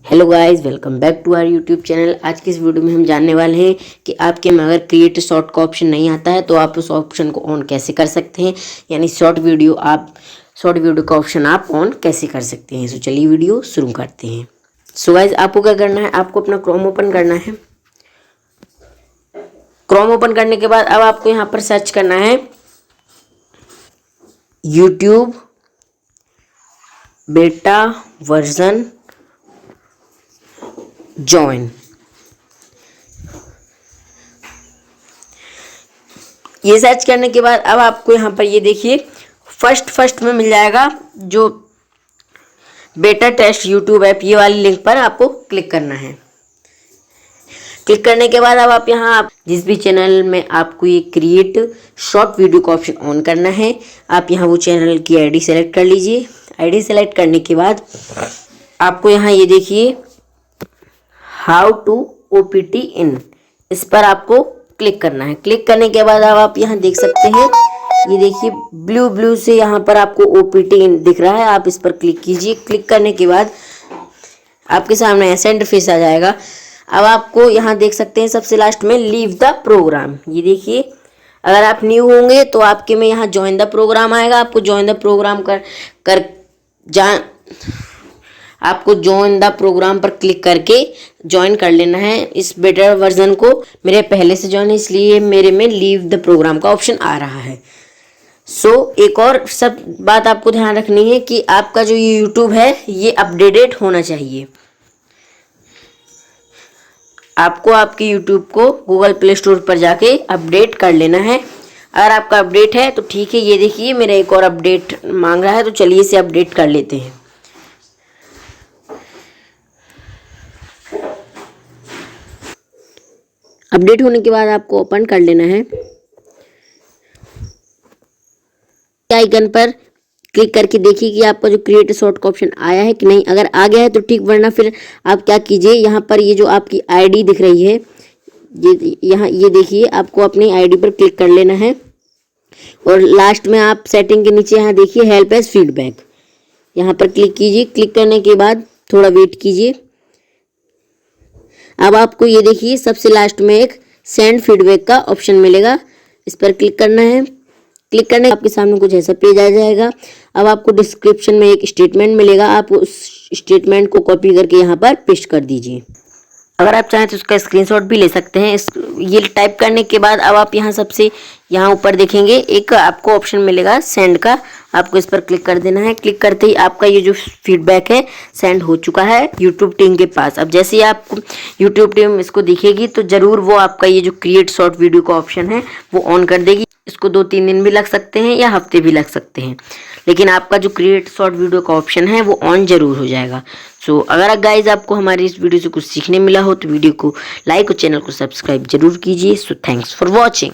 Hello guys, welcome back to our YouTube channel. आज की इस वीडियो में हम जानने वाले हैं कि आपके में अगर क्रिएट शॉर्ट का ऑप्शन नहीं आता है तो आप उस ऑप्शन को ऑन कैसे कर सकते हैं, यानी शॉर्ट वीडियो का ऑप्शन आप ऑन कैसे कर सकते हैं। तो चलिए वीडियो शुरू करते हैं। सो गाइस, आपको क्या करना है, आपको अपना क्रोम ओपन करना है। क्रोम ओपन करने के बाद अब आपको यहाँ पर सर्च करना है यूट्यूब बेटा वर्जन जॉइन। ये सर्च करने के बाद अब आपको यहाँ पर ये देखिए फर्स्ट में मिल जाएगा जो बेटा टेस्ट यूट्यूब ऐप, ये वाली लिंक पर आपको क्लिक करना है। क्लिक करने के बाद अब आप यहाँ जिस भी चैनल में आपको ये क्रिएट शॉर्ट वीडियो का ऑप्शन ऑन करना है, आप यहाँ वो चैनल की आईडी सेलेक्ट कर लीजिए। आईडी सेलेक्ट करने के बाद आपको यहाँ ये देखिए हाउ टू ओपीटी इन, इस पर आपको क्लिक करना है। क्लिक करने के बाद अब आप यहाँ देख सकते हैं, ये देखिए ब्लू से यहाँ पर आपको ओपीटी इन दिख रहा है, आप इस पर क्लिक कीजिए। क्लिक करने के बाद आपके सामने ऐसा इंटरफेस आ जाएगा। अब आपको यहाँ देख सकते हैं सबसे लास्ट में लीव द प्रोग्राम, ये देखिए अगर आप न्यू होंगे तो आपके में यहाँ ज्वाइन द प्रोग्राम आएगा। आपको ज्वाइन द प्रोग्राम आपको ज्वाइन द प्रोग्राम पर क्लिक करके ज्वाइन कर लेना है इस बेटा वर्जन को। मेरे पहले से ज्वाइन है इसलिए मेरे में लीव द प्रोग्राम का ऑप्शन आ रहा है। एक और सब बात आपको ध्यान रखनी है कि आपका जो ये यूट्यूब है ये अपडेटेड होना चाहिए। आपको आपके यूट्यूब को गूगल प्ले स्टोर पर जाके अपडेट कर लेना है। अगर आपका अपडेट है तो ठीक है। ये देखिए मेरा एक और अपडेट मांग रहा है, तो चलिए इसे अपडेट कर लेते हैं। अपडेट होने के बाद आपको ओपन कर लेना है। आइकन पर क्लिक करके देखिए कि आपका जो क्रिएट शॉर्ट का ऑप्शन आया है कि नहीं। अगर आ गया है तो ठीक, वरना फिर आप क्या कीजिए, यहाँ पर ये जो आपकी आईडी दिख रही है, ये देखिए आपको अपनी आईडी पर क्लिक कर लेना है और लास्ट में आप सेटिंग के नीचे यहाँ देखिए हेल्प एज फीडबैक, यहाँ पर क्लिक कीजिए। क्लिक करने के बाद थोड़ा वेट कीजिए। अब आपको ये देखिए सबसे लास्ट में एक सेंड फीडबैक का ऑप्शन मिलेगा, इस पर क्लिक करना है। क्लिक करने आपके सामने कुछ ऐसा पेज आ जाएगा। अब आपको डिस्क्रिप्शन में एक स्टेटमेंट मिलेगा, आप उस स्टेटमेंट को कॉपी करके यहाँ पर पेस्ट कर दीजिए। अगर आप चाहें तो उसका स्क्रीनशॉट भी ले सकते हैं। ये टाइप करने के बाद अब आप यहाँ ऊपर देखेंगे एक आपको ऑप्शन मिलेगा सेंड का, आपको इस पर क्लिक कर देना है। क्लिक करते ही आपका ये जो फीडबैक है सेंड हो चुका है यूट्यूब टीम के पास। अब जैसे ही आपको यूट्यूब टीम इसको दिखेगी तो ज़रूर वो आपका ये जो क्रिएट शॉर्ट वीडियो का ऑप्शन है वो ऑन कर देगी। इसको 2-3 दिन भी लग सकते हैं या हफ्ते भी लग सकते हैं, लेकिन आपका जो क्रिएट शॉर्ट वीडियो का ऑप्शन है वो ऑन जरूर हो जाएगा। अगर गाइज आपको हमारी इस वीडियो से कुछ सीखने मिला हो तो वीडियो को लाइक और चैनल को सब्सक्राइब जरूर कीजिए। Thanks for watching.